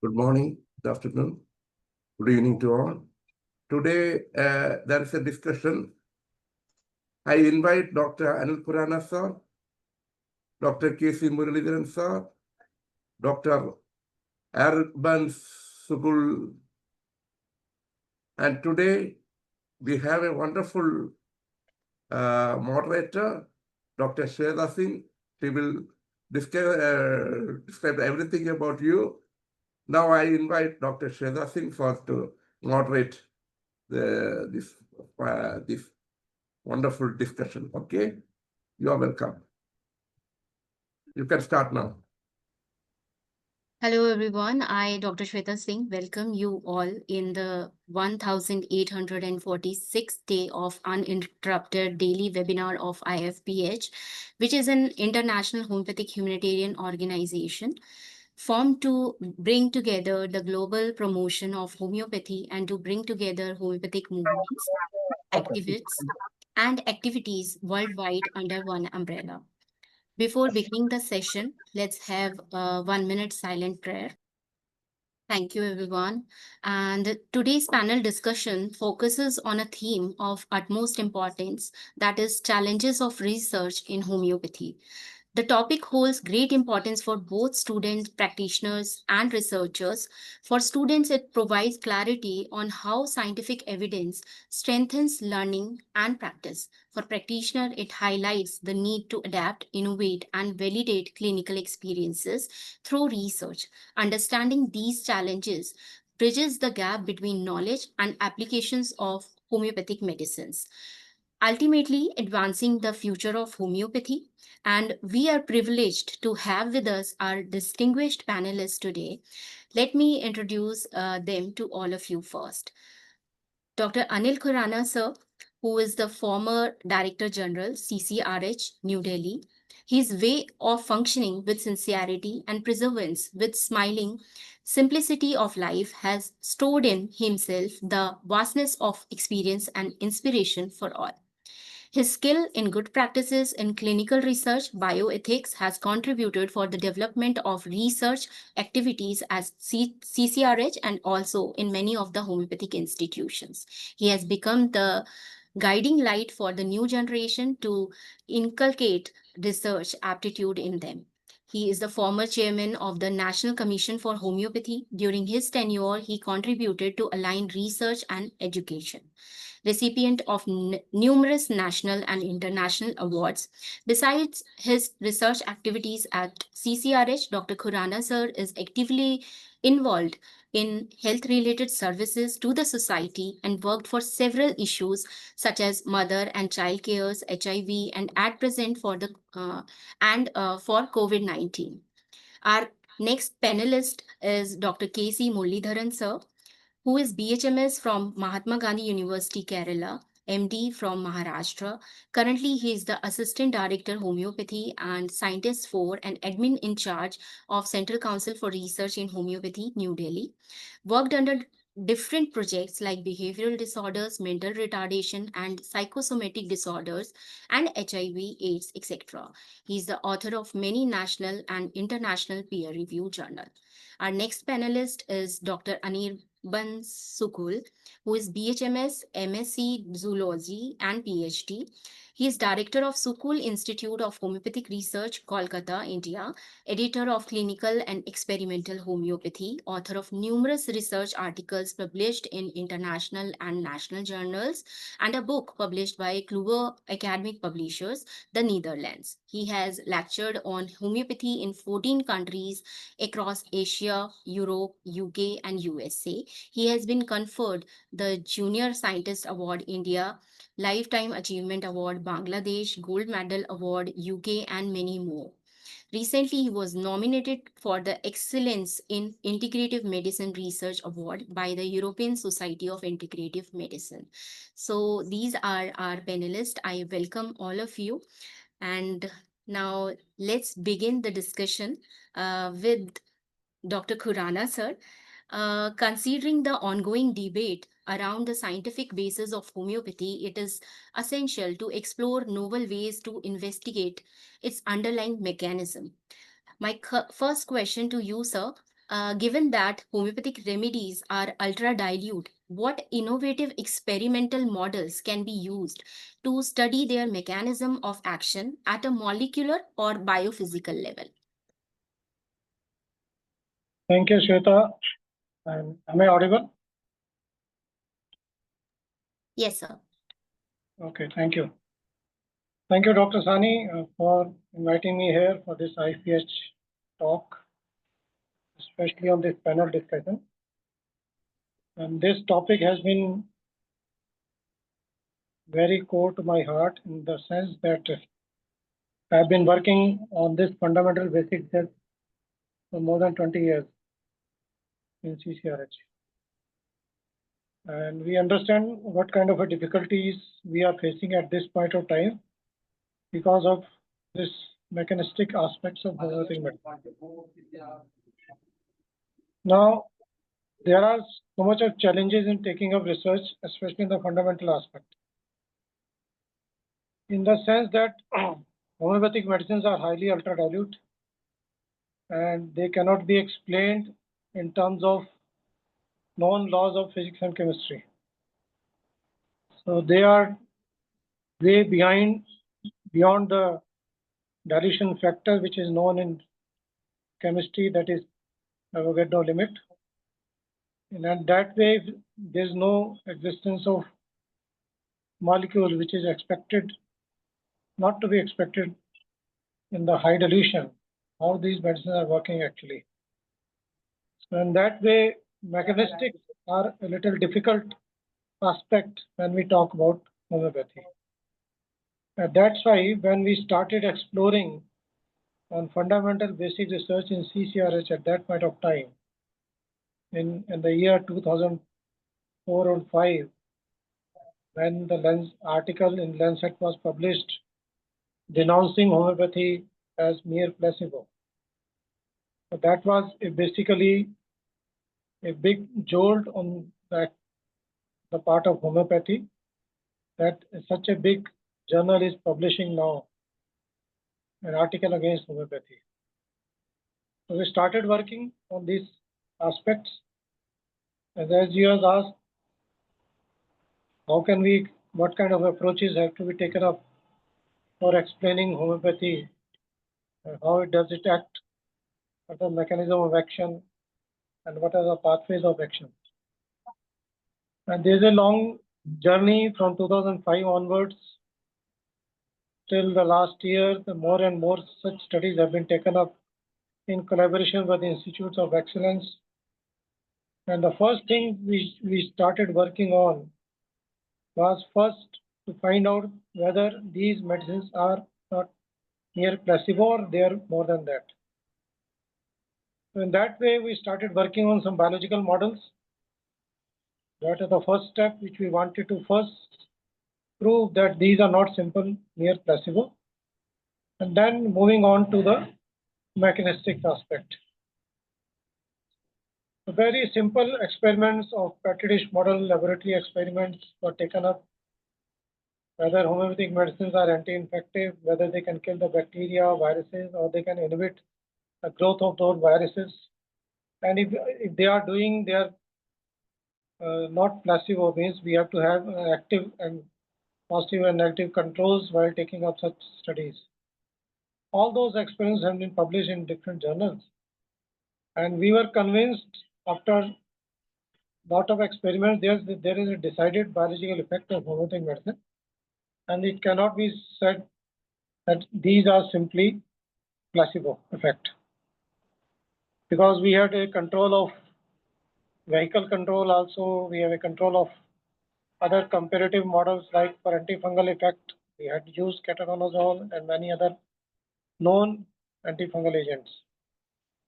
Good morning, good afternoon, good evening to all. Today, there is a discussion. I invite Dr. Anil Khurana sir, Dr. K.C. Muralidharan sir, Dr. Arban Sugul, and today we have a wonderful moderator, Dr. Sweta Singh. She will describe everything about you. Now I invite Dr. Sweta Singh to moderate this wonderful discussion. Okay, you are welcome. You can start now. Hello everyone, I, Dr. Sweta Singh, welcome you all in the 1846th day of uninterrupted daily webinar of IFPH, which is an international homeopathic humanitarian organization formed to bring together the global promotion of homeopathy and to bring together homeopathic movements, activists, and activities worldwide under one umbrella. Before beginning the session, let's have a 1 minute silent prayer. Thank you, everyone. And today's panel discussion focuses on a theme of utmost importance, that is, challenges of research in homeopathy. The topic holds great importance for both students, practitioners, and researchers. For students, it provides clarity on how scientific evidence strengthens learning and practice. For practitioners, it highlights the need to adapt, innovate, and validate clinical experiences through research. Understanding these challenges bridges the gap between knowledge and applications of homeopathic medicines, ultimately advancing the future of homeopathy. And we are privileged to have with us our distinguished panelists today. Let me introduce them to all of you first. Dr. Anil Khurana, sir, who is the former Director General, CCRH, New Delhi. His way of functioning with sincerity and perseverance, with smiling simplicity of life, has stored in himself the vastness of experience and inspiration for all. His skill in good practices in clinical research, bioethics has contributed for the development of research activities as CCRH and also in many of the homeopathic institutions. He has become the guiding light for the new generation to inculcate research aptitude in them. He is the former chairman of the National Commission for Homeopathy. During his tenure, he contributed to align research and education. Recipient of numerous national and international awards. Besides his research activities at CCRH, Dr. Khurana sir is actively involved in health-related services to the society and worked for several issues such as mother and child cares, HIV, and at present for for COVID-19. Our next panelist is Dr. K.C. Muralidharan sir, who is BHMS from Mahatma Gandhi University, Kerala, MD from Maharashtra. Currently, he is the Assistant Director Homeopathy and Scientist for and Admin in charge of Central Council for Research in Homeopathy, New Delhi. Worked under different projects like behavioral disorders, mental retardation, and psychosomatic disorders, and HIV, AIDS, etc. He is the author of many national and international peer-reviewed journals. Our next panelist is Dr. Anirban Sukul, who is BHMS, MSc Zoology, and PhD. He is director of Sukul Institute of Homeopathic Research, Kolkata, India, editor of Clinical and Experimental Homeopathy, author of numerous research articles published in international and national journals, and a book published by Kluwer Academic Publishers, the Netherlands. He has lectured on homeopathy in 14 countries across Asia, Europe, UK, and USA. He has been conferred the Junior Scientist Award India, Lifetime Achievement Award Bangladesh, Gold Medal Award UK, and many more. Recently, he was nominated for the Excellence in Integrative Medicine Research Award by the European Society of Integrative Medicine. So these are our panelists. I welcome all of you. And now let's begin the discussion with Dr. Khurana, sir. Considering the ongoing debate around the scientific basis of homeopathy, it is essential to explore novel ways to investigate its underlying mechanism. My first question to you, sir, Given that homeopathic remedies are ultra dilute, what innovative experimental models can be used to study their mechanism of action at a molecular or biophysical level? Thank you, Sweta. And am I audible? Yes, sir. Okay, thank you. Thank you, Dr. Sani, for inviting me here for this IPH talk, especially on this panel discussion. And this topic has been very core to my heart in the sense that I've been working on this fundamental basic test for more than 20 years in CCRH. And we understand what kind of difficulties we are facing at this point of time because of this mechanistic aspects of homeopathic medicine. Now, there are so much of challenges in taking up research, especially in the fundamental aspect. In the sense that homeopathic medicines are highly ultra dilute and they cannot be explained in terms of known laws of physics and chemistry. So they are way beyond the dilution factor, which is known in chemistry, that is Avogadro limit. And in that way, there's no existence of molecule which is expected, not to be expected in the high dilution, how these medicines are working actually. So in that way, mechanistics are a little difficult aspect when we talk about homeopathy. And that's why when we started exploring on fundamental basic research in CCRH at that point of time, in the year 2004 or 5, when the article in Lancet was published denouncing homeopathy as mere placebo. So that was basically a big jolt on the part of homeopathy, that such a big journal is publishing now an article against homeopathy. So we started working on these aspects. And as you have asked, what kind of approaches have to be taken up for explaining homeopathy, how does it act, what are the mechanism of action, and what are the pathways of action. And there's a long journey from 2005 onwards till the last year. More and more such studies have been taken up in collaboration with the Institutes of Excellence. And the first thing we started working on was first to find out whether these medicines are not mere placebo or they are more than that. So in that way, we started working on some biological models. That is the first step, which we wanted to first prove that these are not simple mere placebo. And then moving on to the mechanistic aspect. So very simple experiments of petri dish model laboratory experiments were taken up, whether homeopathic medicines are anti-infective, whether they can kill the bacteria, viruses, or they can inhibit the growth of those viruses. And if they are doing, they are not placebo, means we have to have active and positive and negative controls while taking up such studies. All those experiments have been published in different journals. And we were convinced after a lot of experiments, there is a decided biological effect of homeopathic medicine. And it cannot be said that these are simply placebo effect. Because we had a control of vehicle control also, we have a control of other comparative models like for antifungal effect, we had used ketoconazole and many other known antifungal agents,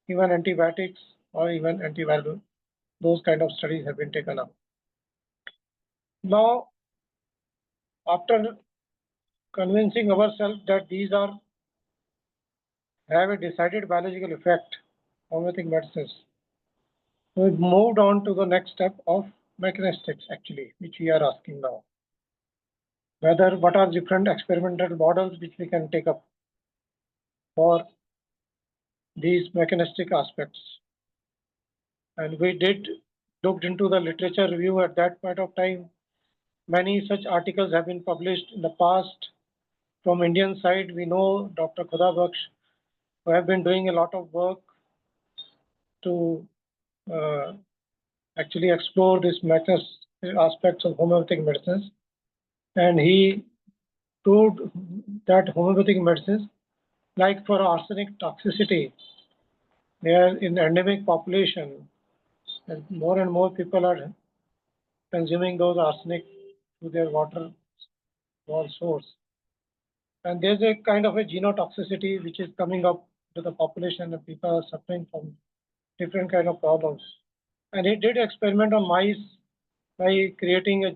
even antibiotics or even antiviral. Those kind of studies have been taken up. Now, after convincing ourselves that these have a decided biological effect, homeopathic medicines, we moved on to the next step of mechanistics actually, which we are asking now. What are different experimental models which we can take up for these mechanistic aspects. And we did looked into the literature review at that point of time. Many such articles have been published in the past. From Indian side, we know Dr. Khuda Baksh, who have been doing a lot of work to actually explore this aspects of homeopathic medicines. And he proved that homeopathic medicines, like for arsenic toxicity, they are in endemic population, and more people are consuming those arsenic to their water source. And there's a kind of a genotoxicity which is coming up to the population, and people are suffering from different kind of problems. And he did experiment on mice by creating a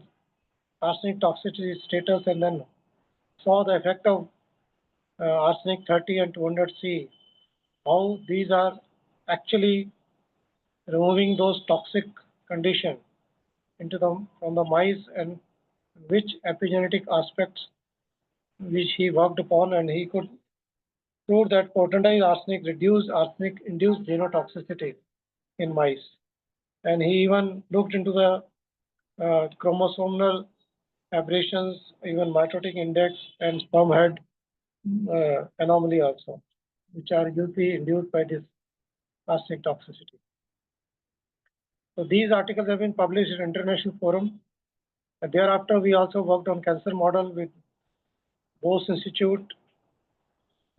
arsenic toxicity status, and then saw the effect of arsenic 30 and 200C, how these are actually removing those toxic condition into from the mice, and which epigenetic aspects which he worked upon, and he could prove that potentized arsenic reduced arsenic-induced genotoxicity in mice. And he even looked into the chromosomal aberrations, even mitotic index and sperm head anomaly also, which are usually induced by this arsenic toxicity. So these articles have been published in international forum. And thereafter, we also worked on cancer model with Bose Institute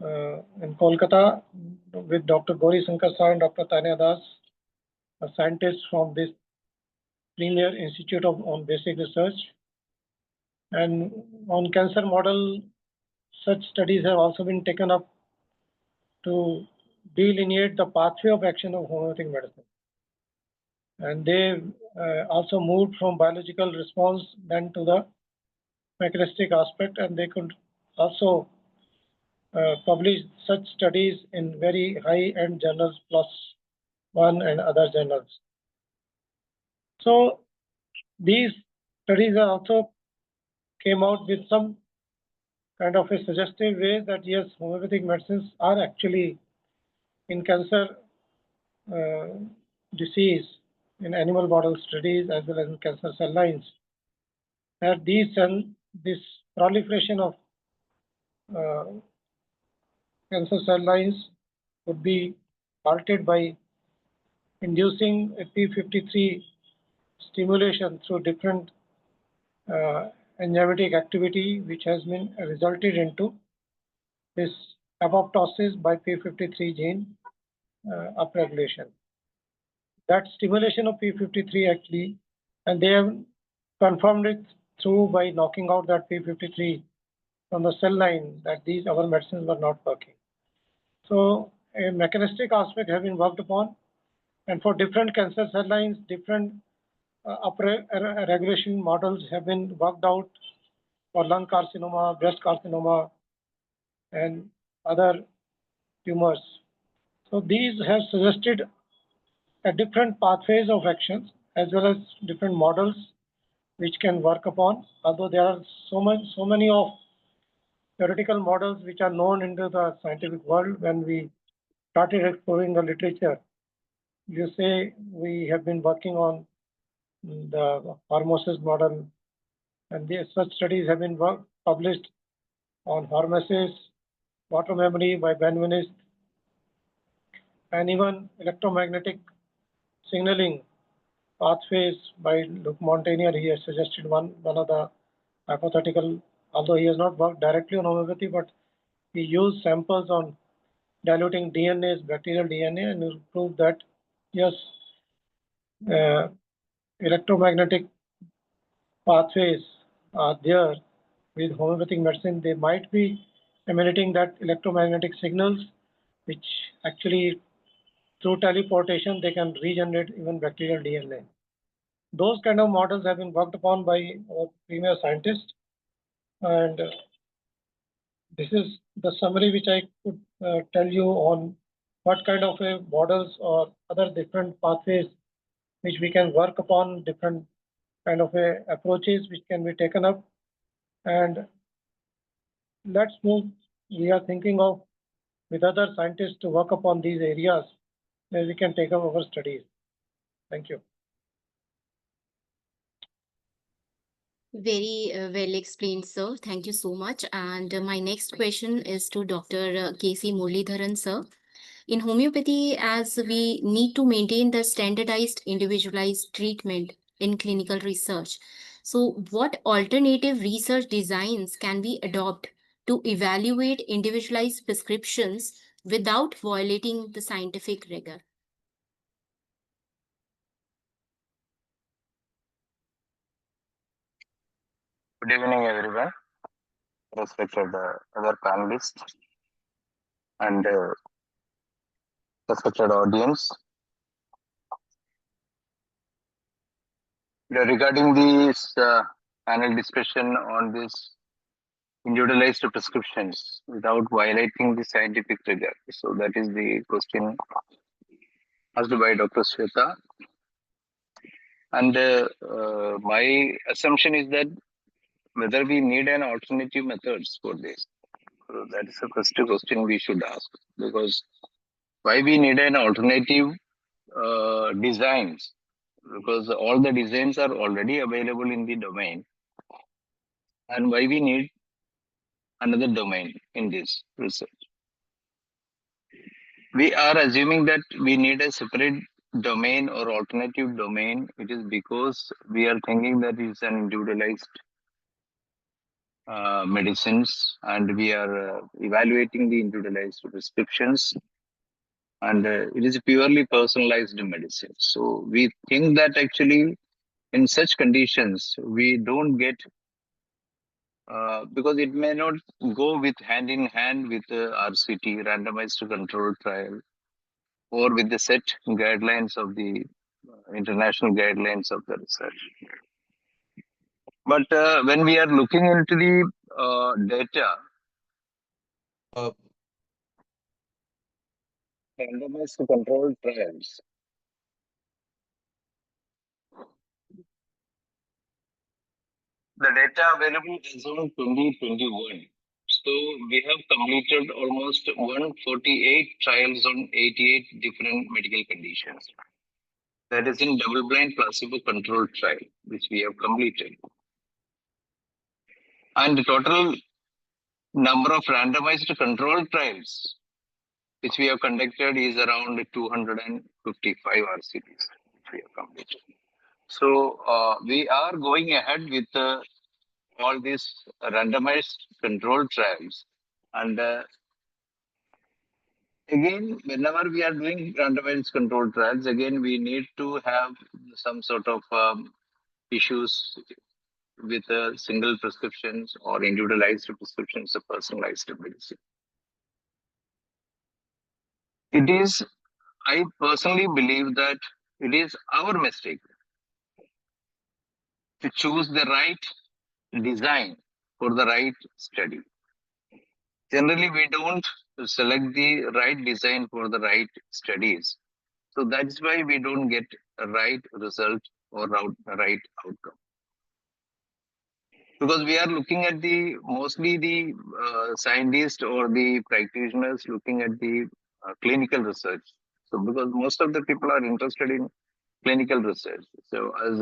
in Kolkata with Dr. Gauri Shankar Sai and Dr. Tanya Das, a scientist from this premier institute on basic research. And on cancer model, such studies have also been taken up to delineate the pathway of action of homeopathic medicine. And they also moved from biological response then to the mechanistic aspect, and they could also publish such studies in very high-end journals, PLOS One and other journals. So these studies also came out with some kind of a suggestive way that yes, homeopathic medicines are actually in cancer disease in animal model studies as well as in cancer cell lines. That this proliferation of cancer cell lines would be halted by inducing a P53 stimulation through different enzymatic activity, which has been resulted into this apoptosis by P53 gene upregulation. That stimulation of P53 actually, and they have confirmed it through by knocking out that P53 from the cell line, that these our medicines were not working. So a mechanistic aspect has been worked upon, and for different cancer cell lines, different upregulation models have been worked out for lung carcinoma, breast carcinoma, and other tumors. So these have suggested a different pathways of actions as well as different models which can work upon. Although there are so many of theoretical models which are known into the scientific world, when we started exploring the literature, you say we have been working on the hormesis model, and such studies have been published on hormesis, water memory by Benveniste, and even electromagnetic signaling pathways by Luc Montagnier. He has suggested one of the hypothetical, although he has not worked directly on homeopathy, but he used samples on diluting DNAs, bacterial DNA, and he proved that yes, electromagnetic pathways are there with homeopathic medicine. They might be emanating that electromagnetic signals, which actually through teleportation they can regenerate even bacterial DNA. Those kind of models have been worked upon by our premier scientists, and this is the summary which I could tell you on what kind of models or other different pathways which we can work upon, different kind of approaches which can be taken up. And let's move. We are thinking of with other scientists to work upon these areas where we can take up our studies. Thank you. Very well explained, sir. Thank you so much. And my next question is to Dr. K.C. Muralidharan, sir. In homeopathy, as we need to maintain the standardized individualized treatment in clinical research, so what alternative research designs can we adopt to evaluate individualized prescriptions without violating the scientific rigor? Good evening, everyone. Respected other panelists and respected audience. Regarding this panel discussion on this individualized prescriptions without violating the scientific rigor. So that is the question asked by Dr. Sweta. And my assumption is that whether we need an alternative methods for this. So that is the first question we should ask, because why we need an alternative designs, because all the designs are already available in the domain, and why we need another domain in this research. We are assuming that we need a separate domain or alternative domain. It is because we are thinking that it's an individualized medicines, and we are evaluating the individualized prescriptions, and it is purely personalized medicine. So we think that actually in such conditions we don't get because it may not go with hand in hand with RCT, randomized controlled trial, or with the set guidelines of the international guidelines of the research. But when we are looking into the data, randomized controlled trials, the data available is on 2021. So we have completed almost 148 trials on 88 different medical conditions. That is in double-blind placebo-controlled trial, which we have completed. And the total number of randomized controlled trials, which we have conducted, is around 255 RCTs, which we have completed. So we are going ahead with all these randomized controlled trials. And again, whenever we are doing randomized controlled trials, again, we need to have some sort of issues with single prescriptions or individualized prescriptions of personalized medicine. It is, I personally believe that it is our mistake to choose the right design for the right study. Generally, we don't select the right design for the right studies. So that's why we don't get a right result or right outcome. Because we are looking at the mostly the scientists or the practitioners looking at the clinical research. So because most of the people are interested in clinical research. So as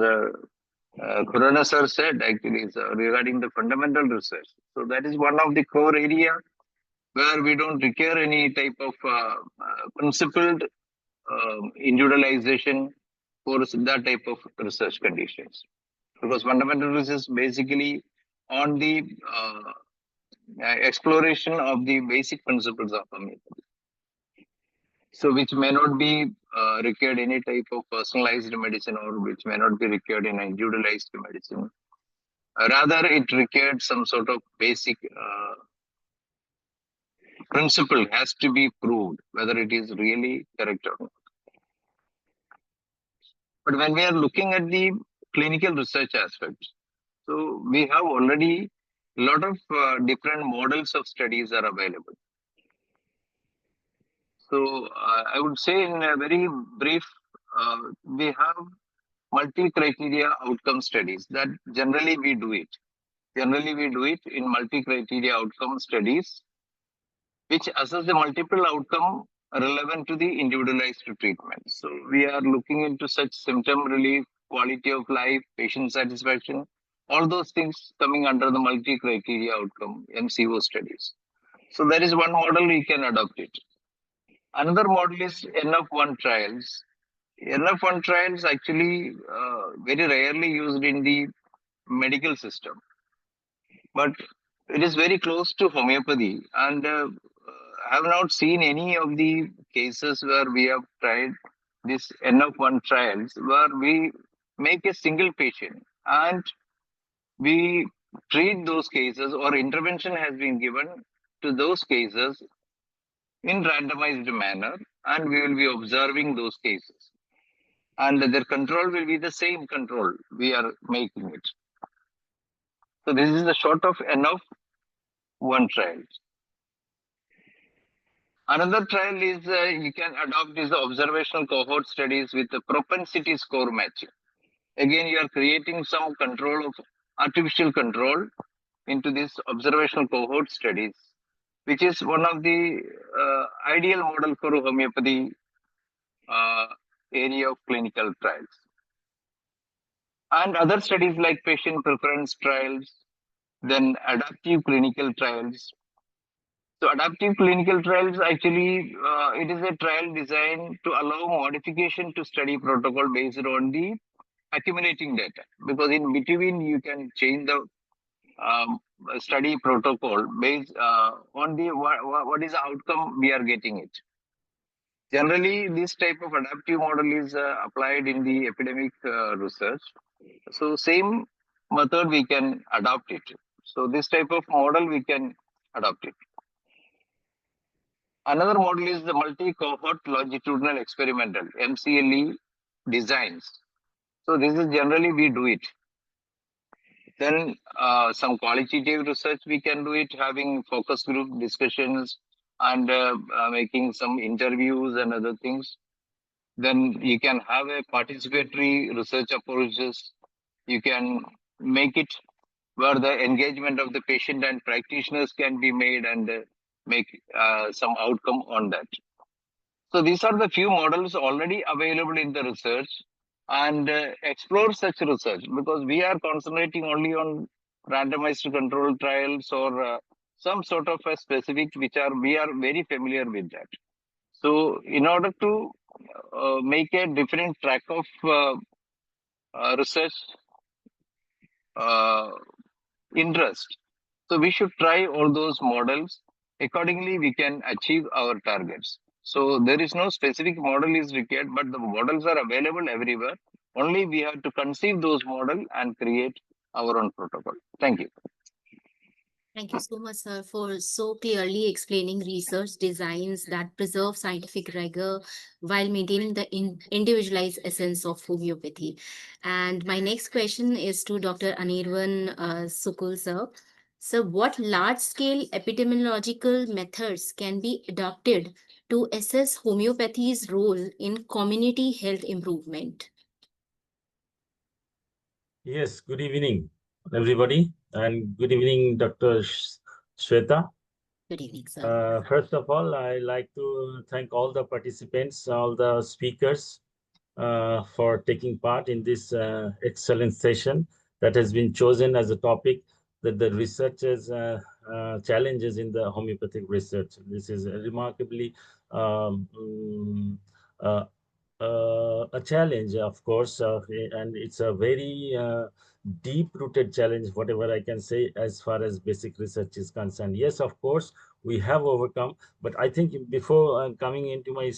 Corona sir said, actually, regarding the fundamental research. So that is one of the core area where we don't require any type of principled individualization for that type of research conditions. Because fundamental research basically on the exploration of the basic principles of homeopathy. So which may not be required any type of personalized medicine, or which may not be required in individualized medicine. Rather, it required some sort of basic principle has to be proved, whether it is really correct or not. But when we are looking at the clinical research aspects, so we have already a lot of different models of studies are available. So I would say in a very brief, we have multi-criteria outcome studies that generally we do it. Generally we do it in multi-criteria outcome studies, which assess the multiple outcome relevant to the individualized treatment. So we are looking into such symptom relief, quality of life, patient satisfaction, all those things coming under the multi-criteria outcome MCO studies. So there is one model we can adopt it. Another model is N-of-1 trials. N-of-1 trials actually very rarely used in the medical system, but it is very close to homeopathy, and I have not seen any of the cases where we have tried this N-of-1 trials where we make a single patient and we treat those cases, or intervention has been given to those cases in randomized manner, and we will be observing those cases, and their control will be the same control we are making it. So this is the short of N-of-1 trials. Another trial is you can adopt is the observational cohort studies with the propensity score matching. Again, you are creating some control of artificial control into this observational cohort studies, which is one of the ideal model for homeopathy area of clinical trials. And other studies like patient preference trials, then adaptive clinical trials. So adaptive clinical trials actually, it is a trial designed to allow modification to study protocol based on the accumulating data. Because in between you can change the study protocol based on the what is the outcome we are getting it. Generally, this type of adaptive model is applied in the epidemic research. So same method we can adopt it. So this type of model we can adopt it. Another model is the multi-cohort longitudinal experimental MCLE designs. So this is generally we do it. Then some qualitative research we can do it, having focus group discussions and making some interviews and other things. Then you can have a participatory research approaches. You can make it where the engagement of the patient and practitioners can be made and make some outcome on that. So these are the few models already available in the research, and explore such research, because we are concentrating only on randomized control trials or some sort of a specific we are very familiar with that. So in order to make a different track of research interest, so we should try all those models. Accordingly, we can achieve our targets. So there is no specific model is required, but the models are available everywhere. Only we have to conceive those models and create our own protocol. Thank you. Thank you so much, sir, for so clearly explaining research designs that preserve scientific rigor while maintaining the individualized essence of homeopathy. And my next question is to Dr. Anirvan Sukul, sir. So, what large-scale epidemiological methods can be adopted to assess homeopathy's role in community health improvement? Yes, good evening, everybody, and good evening, Dr. Sweta. Good evening, sir. First of all, I like to thank all the participants, all the speakers for taking part in this excellent session that has been chosen as a topic that the researchers challenges in the homeopathic research. This is remarkably a challenge, of course, and it's a very deep-rooted challenge, whatever I can say, as far as basic research is concerned. Yes, of course, we have overcome, but I think before coming into my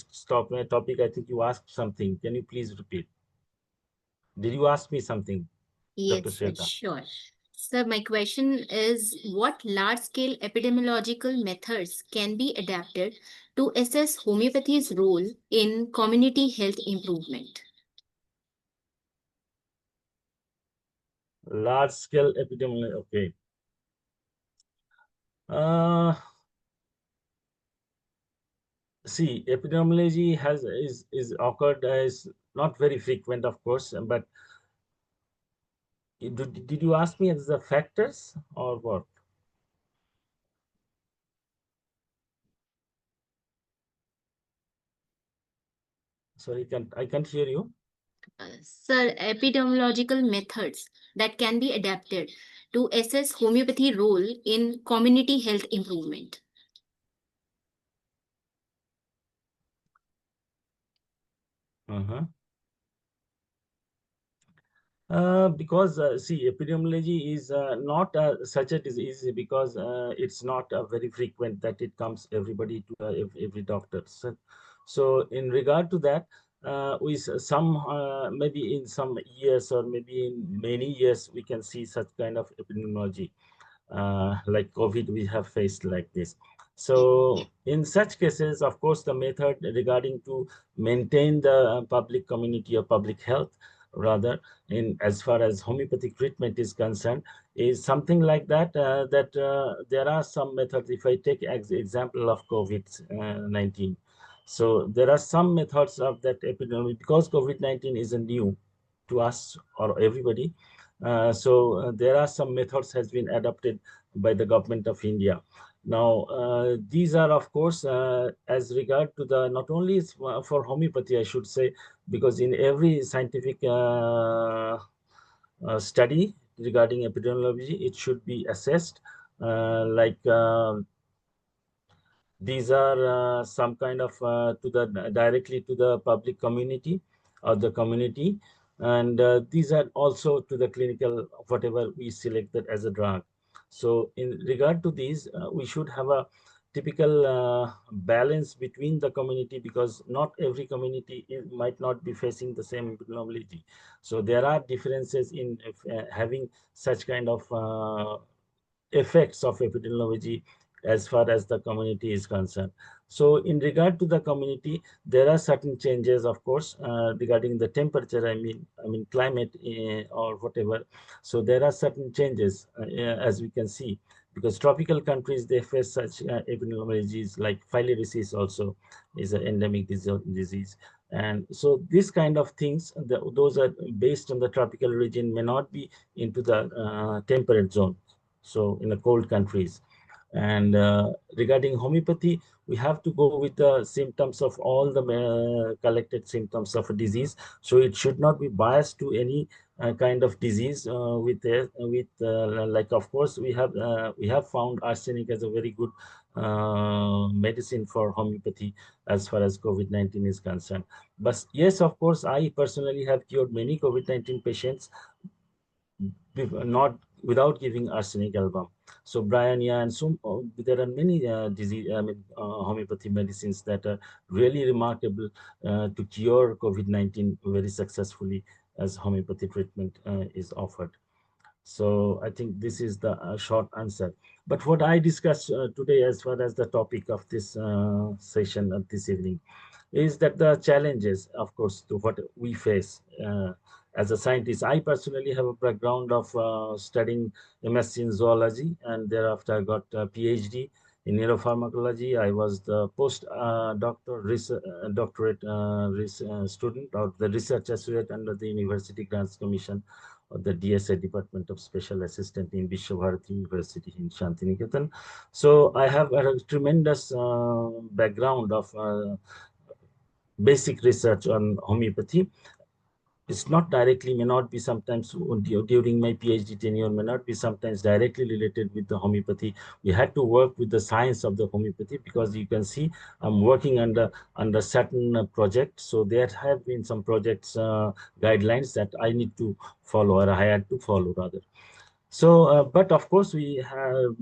topic, I think you asked something. Can you please repeat? Did you ask me something, Dr. Yes, Sweta? sure. So my question is, what large-scale epidemiological methods can be adapted to assess homeopathy's role in community health improvement? Large-scale epidemiology. Okay. See, epidemiology is occurred as not very frequent, of course, but did you ask me as the factors or what? Sorry, I can't hear you. Sir, epidemiological methods that can be adapted to assess homeopathy role in community health improvement. Because see, epidemiology is not such a disease because it's not very frequent that it comes everybody to every doctor. So in regard to that, with some maybe in some years or maybe in many years we can see such kind of epidemiology. Like COVID, we have faced like this. So in such cases, of course, the method regarding to maintain the public community or public health, rather, in as far as homeopathic treatment is concerned, is something like that. There are some methods. If I take example of COVID-19, so there are some methods of that epidemiology because COVID-19 is a new to us or everybody. There are some methods has been adopted by the government of India. Now, these are, of course, as regard to the not only for homeopathy, I should say, because in every scientific study regarding epidemiology, it should be assessed these are some kind of to the directly to the public community or the community, and these are also to the clinical whatever we selected as a drug. So in regard to these, we should have a typical balance between the community, because not every community might not be facing the same epidemiology. So there are differences in having such kind of effects of epidemiology as far as the community is concerned. So in regard to the community, there are certain changes, of course, regarding the temperature, I mean climate or whatever. So there are certain changes as we can see, because tropical countries, they face such epidemiologies like filariasis also is an endemic disease. And so this kind of things, those are based on the tropical region, may not be into the temperate zone, so in the cold countries. And regarding homeopathy, we have to go with the symptoms of all the collected symptoms of a disease. So it should not be biased to any kind of disease like, of course, we have found arsenic as a very good medicine for homeopathy as far as COVID-19 is concerned. But yes, of course, I personally have cured many COVID-19 patients not without giving arsenic album. So Briania and so there are many homeopathy medicines that are really remarkable to cure COVID-19 very successfully as homeopathy treatment is offered. So I think this is the short answer. But what I discussed today as far as the topic of this session of this evening is that the challenges, of course, to what we face as a scientist. I personally have a background of studying MSc in zoology, and thereafter I got a PhD in neuropharmacology. I was the doctorate student or the research associate under the University Grants Commission of the DSA Department of Special Assistant in Vishwabharati University in Shantiniketan. So I have a tremendous background of basic research on homeopathy. It's not directly, may not be sometimes during my PhD tenure, may not be sometimes directly related with the homeopathy. We had to work with the science of the homeopathy, because you can see I'm working under certain projects. So there have been some projects guidelines that I need to follow, or I had to follow rather. So, but of course, we have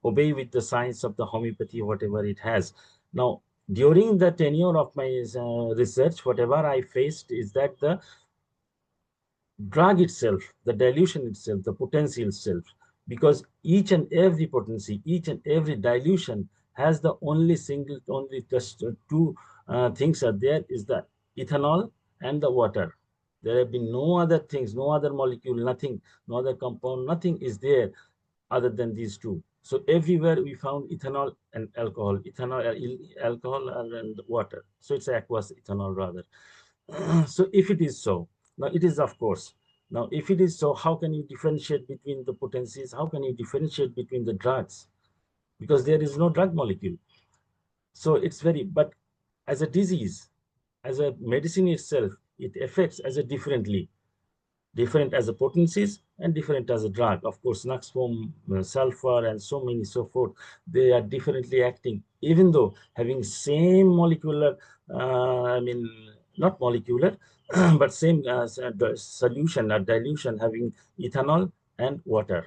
obey with the science of the homeopathy, whatever it has. Now, during the tenure of my research, whatever I faced is that the drug itself, the dilution itself, the potency itself, because each and every potency, each and every dilution has the only just two things are there, is the ethanol and the water. There have been no other things, no other molecule, nothing, no other compound, nothing is there other than these two. So everywhere we found ethanol and alcohol, alcohol and water. So it's aqueous ethanol rather. So if it is so, now it is, of course. Now, if it is so, how can you differentiate between the potencies? How can you differentiate between the drugs? Because there is no drug molecule. So it's very, but as a disease, as a medicine itself, it affects as a differently. Different as a potencies and different as a drug. Of course, Naxphom, sulfur, and so many so forth, they are differently acting, even though having same molecular, I mean, not molecular, but same solution or dilution, having ethanol and water,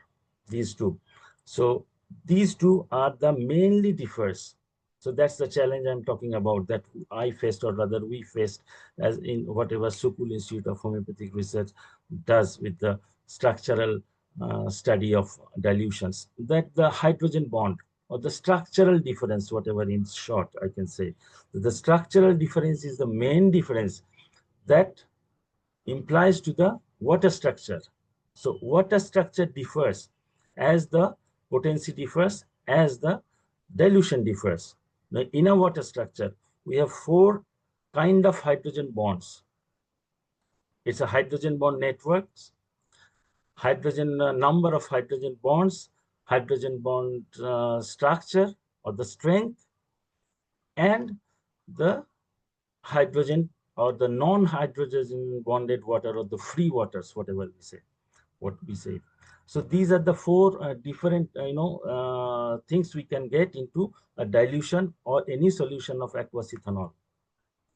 these two. So these two are the mainly differs. So that's the challenge I'm talking about, that I faced, or rather we faced, as in whatever Sukul Institute of Homeopathic Research does with the structural study of dilutions, that the hydrogen bond or the structural difference, whatever in short I can say, the structural difference is the main difference that implies to the water structure. So water structure differs as the potency differs, as the dilution differs. Now, in a water structure, we have 4 kind of hydrogen bonds. It's a hydrogen bond networks, hydrogen number of hydrogen bonds, hydrogen bond structure or the strength, and the hydrogen or the non-hydrogen bonded water or the free waters, whatever we say, what we say. So these are the 4 different, things we can get into a dilution or any solution of aqueous ethanol.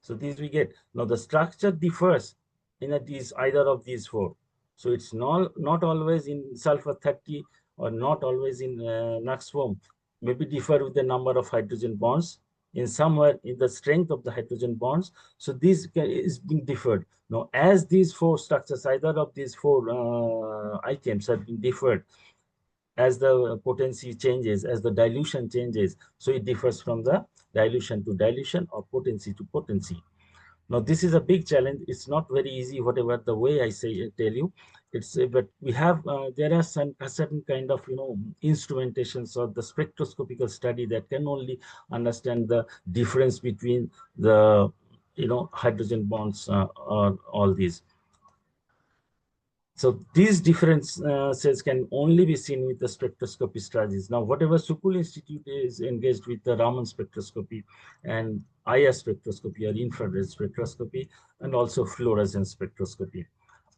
So these we get. Now the structure differs in either of these 4. So it's not always in sulfur 30 or not always in Naxphom. Maybe differ with the number of hydrogen bonds, in somewhere in the strength of the hydrogen bonds. So this is being differed. Now, as these 4 structures, either of these 4 items have been differed, as the potency changes, as the dilution changes, so it differs from the dilution to dilution or potency to potency. Now, this is a big challenge. It's not very easy, whatever the way I tell you. It's but we have there are a certain kind of instrumentations or the spectroscopical study that can only understand the difference between the hydrogen bonds or all these. So these differences can only be seen with the spectroscopy studies. Now, whatever Sukul Institute is engaged with the Raman spectroscopy and IR spectroscopy or infrared spectroscopy, and also fluorescence spectroscopy.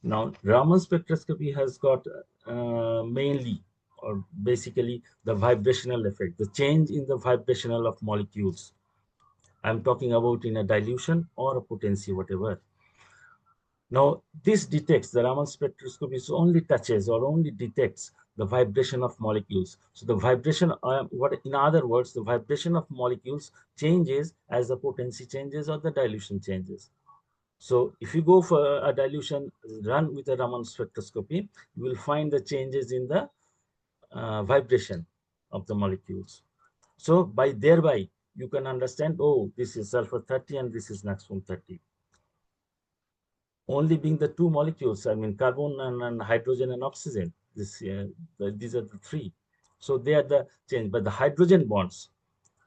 Now, Raman spectroscopy has got mainly or basically the vibrational effect, the change in the vibrational of molecules. I'm talking about in a dilution or a potency, whatever. Now, this detects, the Raman spectroscopy only touches or only detects the vibration of molecules. So the vibration, in other words, the vibration of molecules changes as the potency changes or the dilution changes. So if you go for a dilution run with a Raman spectroscopy, you will find the changes in the vibration of the molecules. So thereby, you can understand, oh, this is sulfur 30 and this is Naxphom 30. Only being the 2 molecules, I mean carbon and hydrogen and oxygen, these are the 3. So they are the change, but the hydrogen bonds,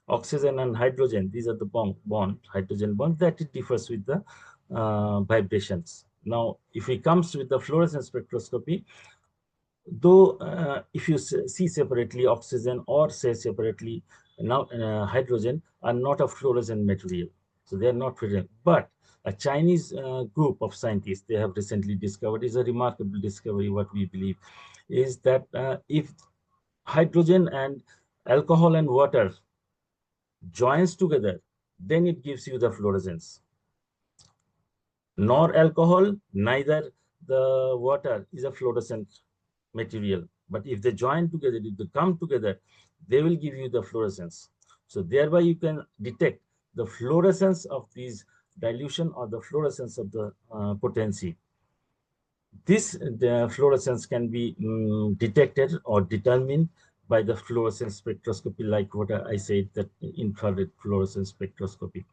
oxygen and hydrogen, these are the bond hydrogen bond, that it differs with the vibrations. Now, if it comes with the fluorescence spectroscopy, though if you see separately oxygen or say separately now hydrogen are not a fluorescent material, so they are not fluorescent. But a Chinese group of scientists, they have recently discovered, is a remarkable discovery, what we believe, is that if hydrogen and alcohol and water joins together, then it gives you the fluorescence. Nor alcohol, neither the water is a fluorescent material. But if they join together, if they come together, they will give you the fluorescence. So thereby you can detect the fluorescence of these dilution or the fluorescence of the potency. The fluorescence can be detected or determined by the fluorescence spectroscopy, like what I said, that infrared fluorescence spectroscopy.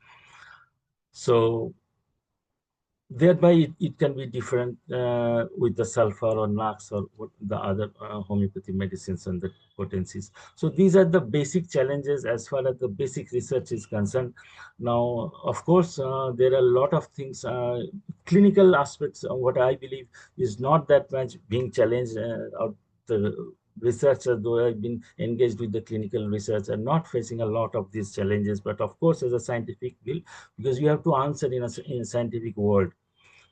So thereby it can be different with the sulfur or Nax or the other homeopathy medicines and the potencies. So these are the basic challenges as far as the basic research is concerned. Now, of course, there are a lot of things, clinical aspects. What I believe is not that much being challenged, or researchers who have been engaged with the clinical research are not facing a lot of these challenges. But of course, as a scientific field, because you have to answer in a scientific world,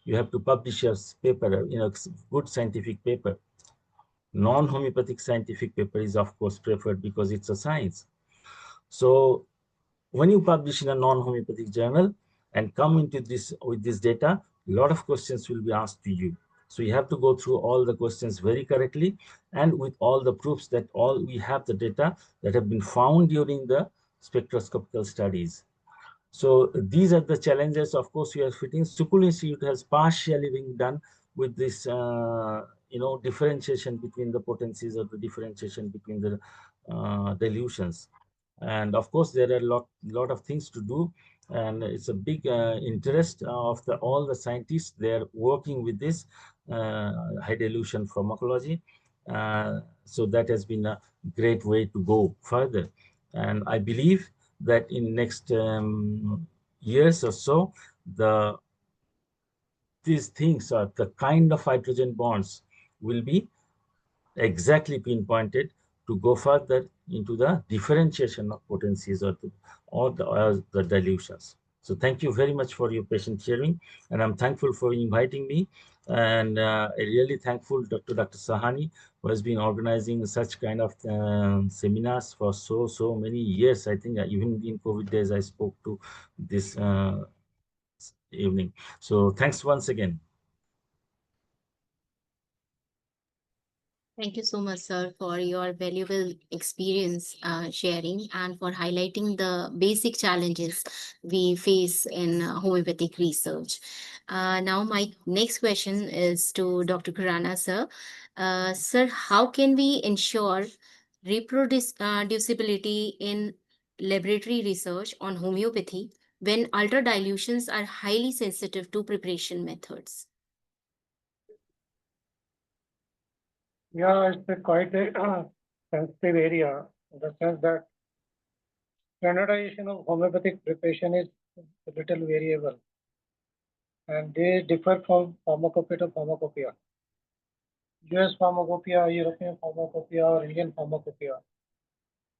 you have to publish your paper, good scientific paper. Non-homeopathic scientific paper is of course preferred because it's a science. So when you publish in a non-homeopathic journal and come into this with this data, a lot of questions will be asked to you. So you have to go through all the questions very correctly and with all the proofs that we have the data that have been found during the spectroscopical studies. So these are the challenges, of course, we are fitting. Sukul Institute has partially been done with this, differentiation between the potencies or the differentiation between the dilutions. And of course, there are a lot of things to do, and it's a big interest of all the scientists. They are working with this high dilution pharmacology. So that has been a great way to go further. And I believe that in next years or so, these things are the kind of hydrogen bonds will be exactly pinpointed to go further into the differentiation of potencies or the dilutions. So thank you very much for your patient hearing, and I'm thankful for inviting me. And I really thankful to Dr. Sahani, who has been organizing such kind of seminars for so many years. I think even in COVID days, I spoke to this evening. So thanks once again. Thank you so much, sir, for your valuable experience sharing and for highlighting the basic challenges we face in homeopathic research. Now, my next question is to Dr. Khurana, sir. Sir, how can we ensure reproducibility in laboratory research on homeopathy when ultra dilutions are highly sensitive to preparation methods? Yeah, it's quite a sensitive area in the sense that standardization of homeopathic preparation is a little variable, and they differ from pharmacopoeia to pharmacopoeia. US pharmacopoeia, European pharmacopoeia, or Indian pharmacopoeia.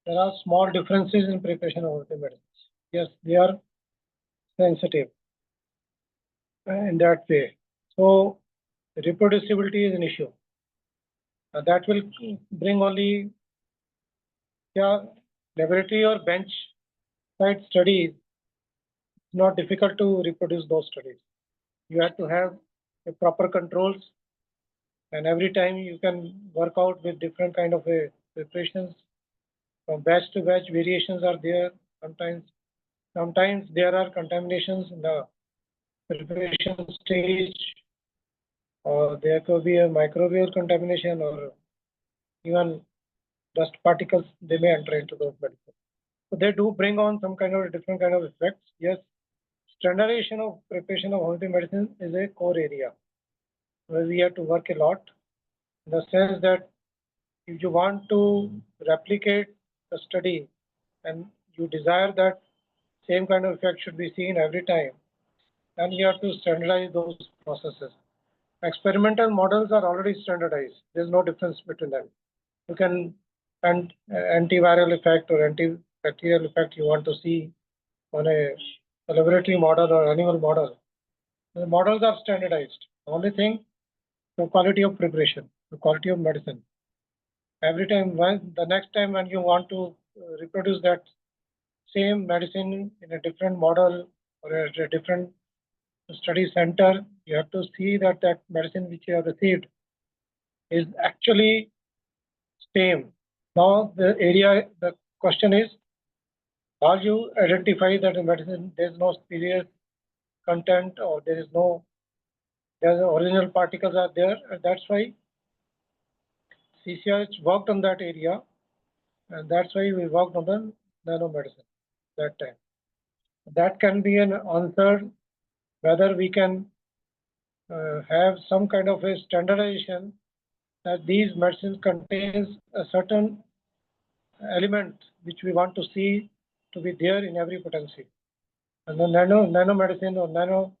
There are small differences in preparation of homeopathic medicines. Yes, they are sensitive in that way. So reproducibility is an issue. That will bring only laboratory or bench side studies. It's not difficult to reproduce those studies. You have to have a proper controls, and every time you can work out with different kind of preparations. From batch to batch, variations are there. Sometimes there are contaminations in the preparation stage, or there could be a microbial contamination, or even dust particles, they may enter into those medicines. So they do bring on some kind of different kind of effects. Yes, standardization of preparation of homeopathic medicine is a core area where we have to work a lot, in the sense that if you want to replicate the study and you desire that same kind of effect should be seen every time, then you have to standardize those processes. Experimental models are already standardized. There's no difference between them. You can antiviral effect or antibacterial effect you want to see on a laboratory model or animal model. The models are standardized. The only thing, the quality of preparation, the quality of medicine. Every time, the next time when you want to reproduce that same medicine in a different model or at a different study center, you have to see that medicine which you have received is actually same. Now the question is, how you identify that the medicine there's no spurious content or there's original particles are there, and that's why CCRH worked on that area, and that's why we worked on the nanomedicine that time. That can be an answer whether we can have some kind of a standardization that these medicines contains a certain element which we want to see to be there in every potency. And the nanomedicine or nano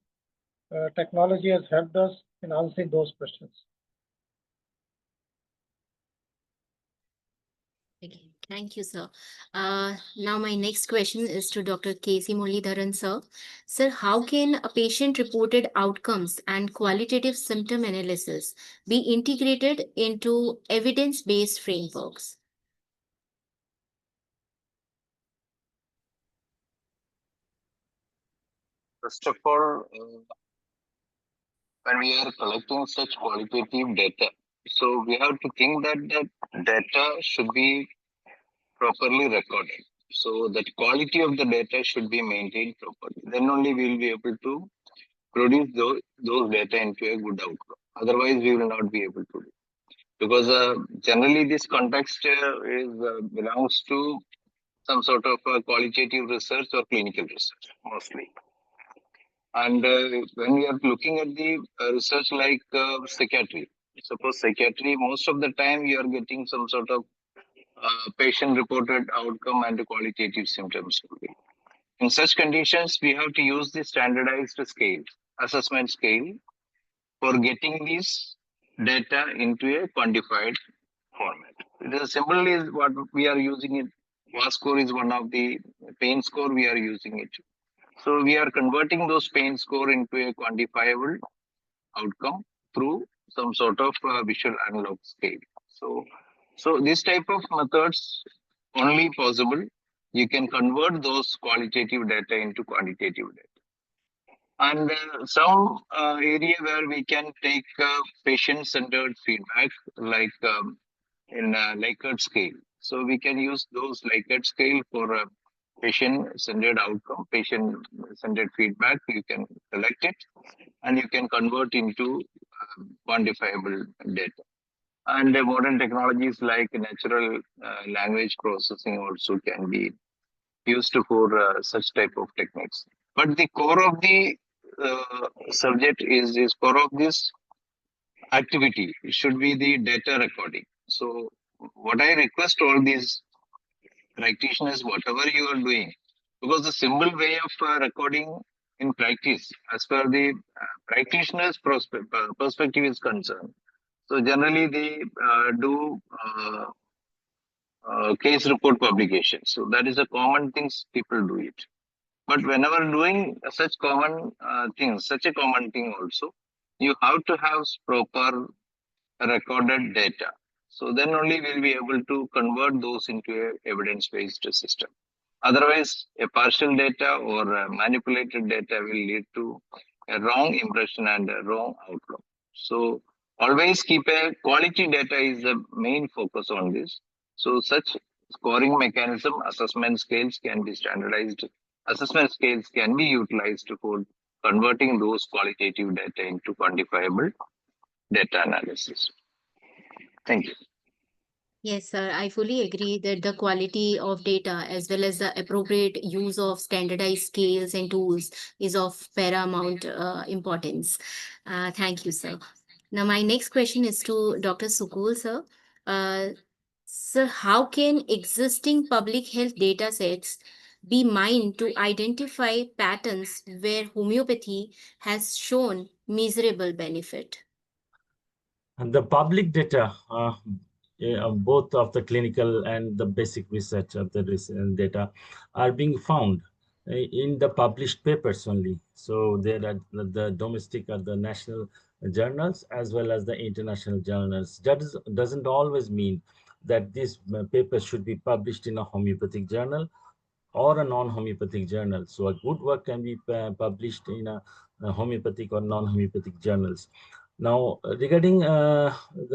technology has helped us in answering those questions. Okay, thank you, sir. Now my next question is to Dr. K.C. Muralidharan, sir. Sir, how can a patient-reported outcomes and qualitative symptom analysis be integrated into evidence-based frameworks? First of all, when we are collecting such qualitative data, so we have to think that the data should be properly recorded. So that quality of the data should be maintained properly. Then only we will be able to produce those data into a good outcome. Otherwise, we will not be able to do. Because generally this context belongs to some sort of qualitative research or clinical research mostly. And when we are looking at the research like psychiatry, suppose psychiatry, most of the time you are getting some sort of patient reported outcome and qualitative symptoms. In such conditions, we have to use the standardized scale, assessment scale, for getting this data into a quantified format. It is simple is what we are using it. VAS score is one of the pain score we are using it. So we are converting those pain score into a quantifiable outcome through some sort of visual analog scale. So this type of methods only possible. You can convert those qualitative data into quantitative data. And some area where we can take patient-centered feedback, like in Likert scale. So we can use those Likert scale for patient-centered outcome, patient-centered feedback. You can collect it and you can convert into quantifiable data. And modern technologies like natural language processing also can be used for such type of techniques. But the core of the subject is core of this activity. It should be the data recording. So what I request all these practitioners, whatever you are doing, because the simple way of recording in practice, as per the practitioner's perspective is concerned. So generally they do case report publication. So that is a common things people do it. But whenever doing such common things, such a common thing also, you have to have proper recorded data. So then only we'll be able to convert those into a evidence-based system. Otherwise, a partial data or a manipulated data will lead to a wrong impression and a wrong outcome. So always keep a quality data is the main focus on this. So such scoring mechanism, assessment scales can be standardized. Assessment scales can be utilized for converting those qualitative data into quantifiable data analysis. Thank you. Yes, sir. I fully agree that the quality of data as well as the appropriate use of standardized scales and tools is of paramount importance. Thank you, sir. Now, my next question is to Dr. Sukul, sir. Sir, how can existing public health data sets be mined to identify patterns where homeopathy has shown measurable benefit? And the public data, both of the clinical and the basic research of the data, are being found in the published papers only. So there are the domestic or the national journals as well as the international journals. Doesn't always mean that these papers should be published in a homeopathic journal or a non-homeopathic journal. So a good work can be published in a homeopathic or non-homeopathic journals. Now, regarding the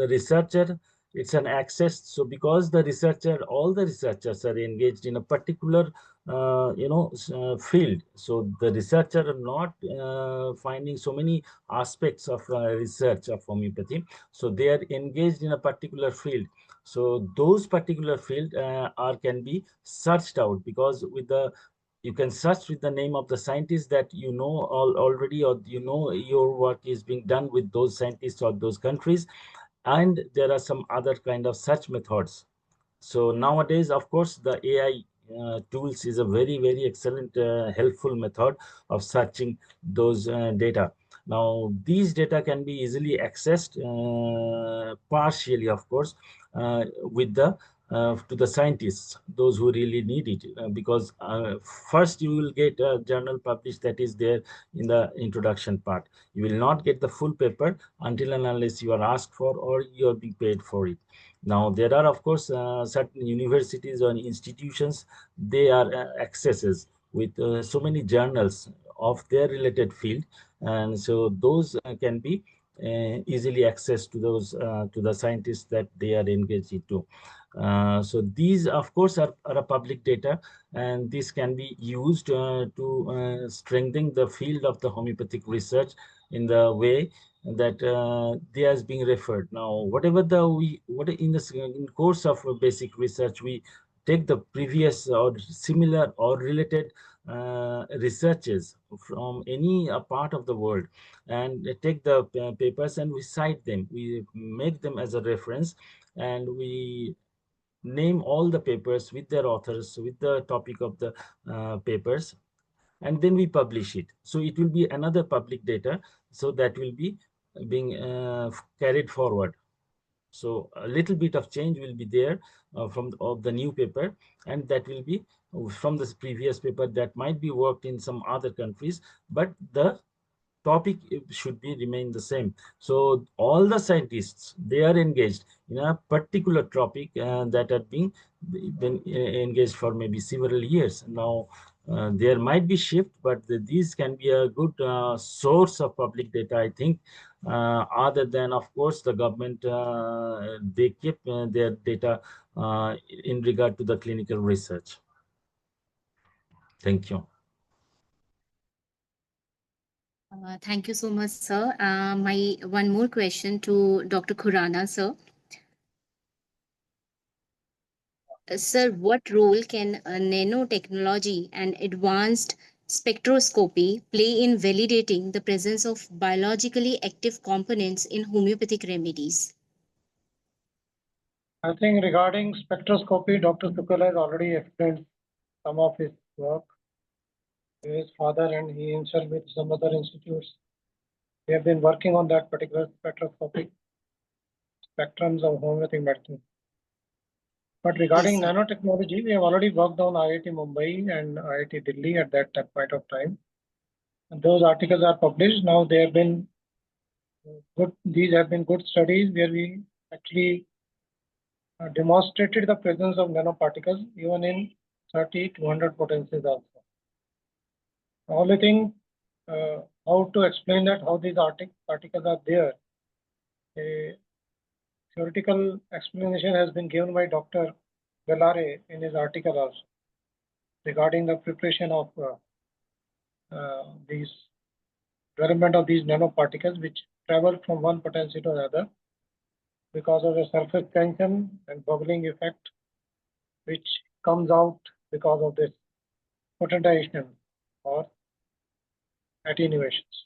researcher, it's an access. So because all the researchers are engaged in a particular, field. So the researcher are not finding so many aspects of research of homeopathy. So they are engaged in a particular field. So those particular field can be searched out, because you can search with the name of the scientist that you know already, or your work is being done with those scientists or those countries, and there are some other kind of search methods. So nowadays, of course, the AI tools is a very, very excellent, helpful method of searching those data. Now, these data can be easily accessed partially, of course, with the to the scientists, those who really need it, because first you will get a journal published that is there in the introduction part. You will not get the full paper until and unless you are asked for or you are being paid for it. Now there are of course certain universities or institutions, they are accesses with so many journals of their related field, and so those can be easily accessed to those to the scientists that they are engaged into. So these of course are a public data, and this can be used to strengthen the field of the homeopathic research in the way that they are being referred. Now whatever what in the in course of basic research, we take the previous or similar or related researches from any part of the world, and take the papers and we cite them, we make them as a reference, and we name all the papers with their authors, with the topic of the papers, and then we publish it. So it will be another public data, so that will be being carried forward. So a little bit of change will be there from of the new paper, and that will be from the previous paper that might be worked in some other countries, but the topic should be remain the same. So all the scientists, they are engaged in a particular topic that are being been engaged for maybe several years now. There might be shift, but these can be a good source of public data, I think, other than of course the government, they keep their data in regard to the clinical research. Thank you. Thank you so much, sir. My one more question to Dr. Khurana, sir. Sir, what role can nanotechnology and advanced spectroscopy play in validating the presence of biologically active components in homeopathic remedies? I think regarding spectroscopy, Dr. Sukul has already explained some of his work. His father and he himself with some other institutes, they have been working on that particular spectroscopic spectrums of homeopathic medicine. But regarding Yes, sir. nanotechnology, we have already worked on IIT Mumbai and IIT Delhi at that point of time. And those articles are published. Now they have been good. These have been good studies where we actually demonstrated the presence of nanoparticles even in 30 to 100 potencies also. The only thing, how to explain that, how these particles are there. A theoretical explanation has been given by Dr. Galare in his article also regarding the preparation of these development of these nanoparticles which travel from one potency to another because of the surface tension and bubbling effect which comes out because of this potentization or attenuations.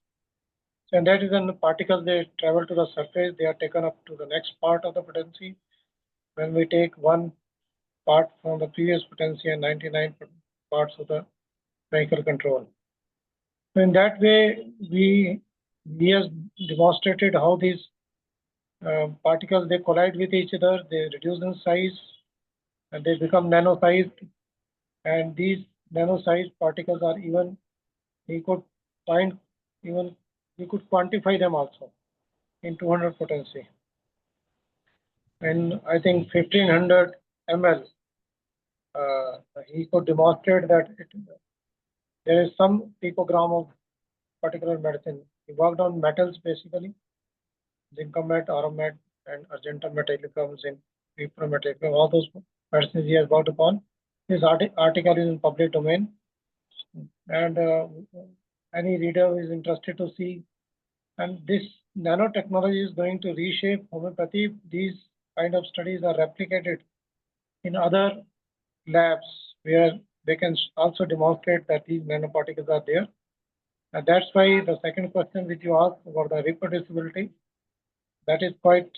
So, and that is when the particles, they travel to the surface, they are taken up to the next part of the potency. When we take one part from the previous potency and 99 parts of the vehicle control. So in that way, we have demonstrated how these particles, they collide with each other, they reduce in size, and they become nano-sized. And these nano-sized particles are even, we could find, even we could quantify them also in 200 potency. And I think 1500 ml, he could demonstrate that there is some picogram of particular medicine. He worked on metals basically, zincomet, aromat, and argentum metallicum, zinc, metallicum, all those medicines he has worked upon. This article is in public domain, and any reader who is interested to see. And this nanotechnology is going to reshape homeopathy. These kind of studies are replicated in other labs where they can also demonstrate that these nanoparticles are there. And that's why the second question which you asked about the reproducibility, that is quite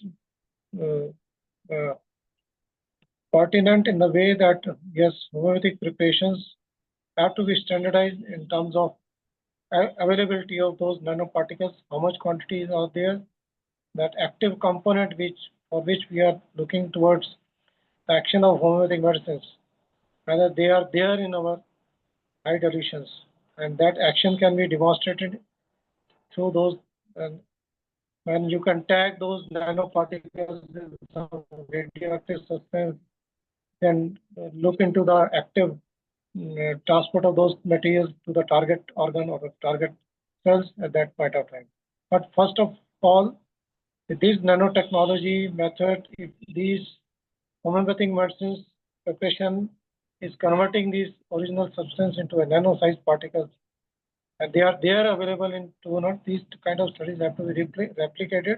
pertinent in the way that, yes, homeopathic preparations have to be standardized in terms of availability of those nanoparticles, how much quantities are there, that active component for which we are looking towards the action of homeopathic medicines, whether they are there in our high dilutions, and that action can be demonstrated through those. When you can tag those nanoparticles with some radioactive substance, then look into the active transport of those materials to the target organ or the target cells at that point of time. But first of all, with this nanotechnology method, if these homeopathic medicines preparation is converting these original substance into a nano-sized particles, and they are available in 2 these kind of studies have to be replicated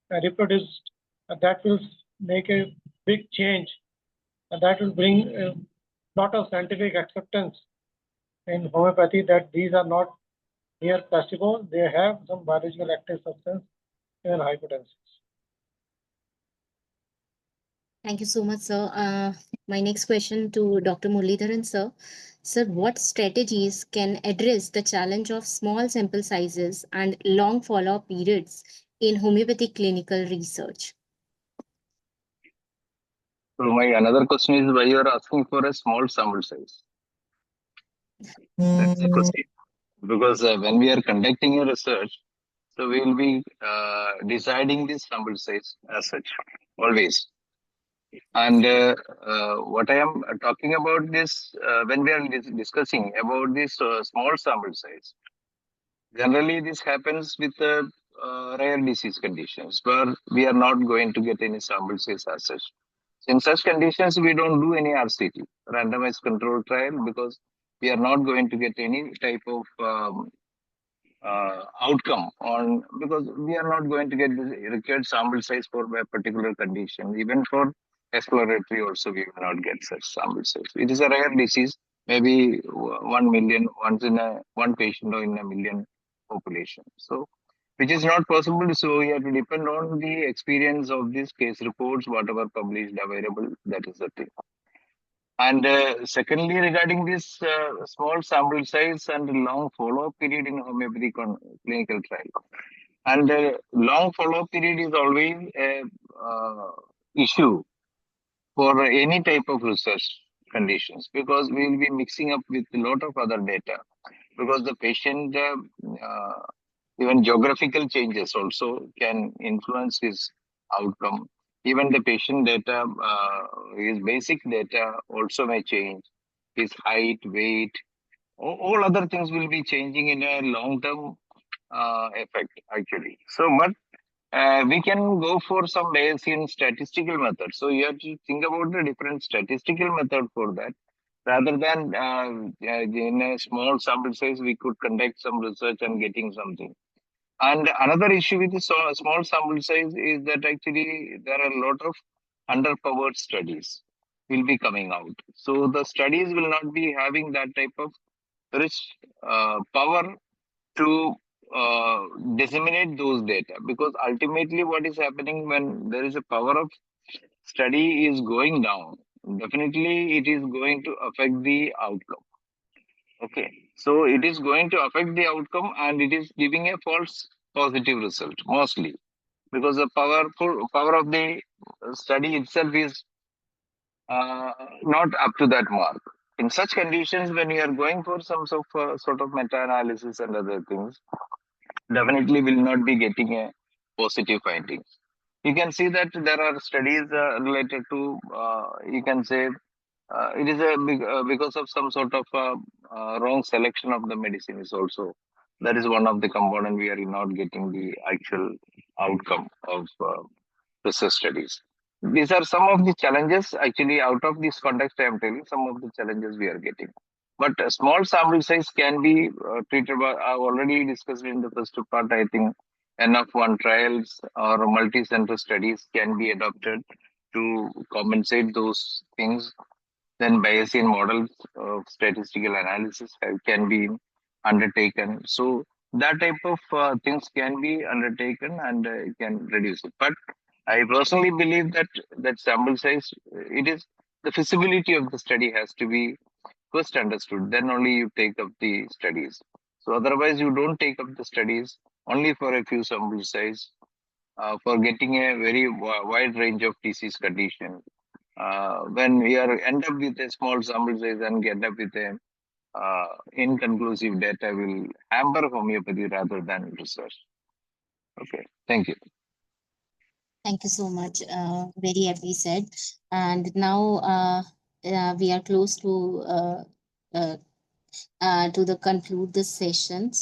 and reproduced, and that will make a big change, and that will bring a lot of scientific acceptance in homeopathy that these are not mere placebo, they have some biological active substance in high potencies. Thank you so much, sir. My next question to Dr. Muralidharan, sir. Sir, what strategies can address the challenge of small sample sizes and long follow-up periods in homeopathic clinical research? So my another question is why you are asking for a small sample size? That's the question. Because when we are conducting a research, so we will be deciding this sample size as such, always. And what I am talking about this, when we are discussing about this small sample size, generally this happens with rare disease conditions where we are not going to get any sample size as such. In such conditions, we don't do any RCT, randomized control trial, because we are not going to get any type of outcome on, because we are not going to get the required sample size for a particular condition. Even for exploratory also, we will not get such sample size. It is a rare disease, maybe 1 million, one patient or in a million population. So, which is not possible. So we have to depend on the experience of these case reports, whatever published available. That is the thing. And secondly, regarding this small sample size and long follow-up period in homeopathic clinical trial. And long follow-up period is always a issue for any type of research conditions, because we will be mixing up with a lot of other data, because the patient, even geographical changes also can influence his outcome. Even the patient data, his basic data also may change. His height, weight, all other things will be changing in a long-term effect, actually. So, but we can go for some Bayesian statistical method. So you have to think about the different statistical method for that. Rather than in a small sample size, we could conduct some research and getting something. And another issue with the small sample size is that actually there are a lot of underpowered studies will be coming out. So the studies will not be having that type of rich power to disseminate those data, because ultimately what is happening when there is a power of study is going down, definitely it is going to affect the outcome. Okay, so it is going to affect the outcome and it is giving a false positive result mostly, because the power of the study itself is not up to that mark. In such conditions, when you are going for some sort of meta-analysis and other things, definitely will not be getting a positive findings. You can see that there are studies related to, you can say, it is because of some sort of wrong selection of the medicine is also. That is one of the component we are not getting the actual outcome of research studies. These are some of the challenges actually out of this context. I am telling some of the challenges we are getting. But a small sample size can be treated by, I've already discussed in the first part, I think enough-1 trials or multi-center studies can be adopted to compensate those things. Then Bayesian models of statistical analysis can be undertaken. So that type of things can be undertaken and can reduce it. But I personally believe that sample size, it is the feasibility of the study has to be first understood, then only you take up the studies. So otherwise you don't take up the studies only for a few sample size for getting a very wide range of disease conditions. when we end up with a small sample size and get up with a inconclusive data will hamper homeopathy rather than research. Okay, thank you. Thank you so much. Very happy said. And now we are close to the conclude this session.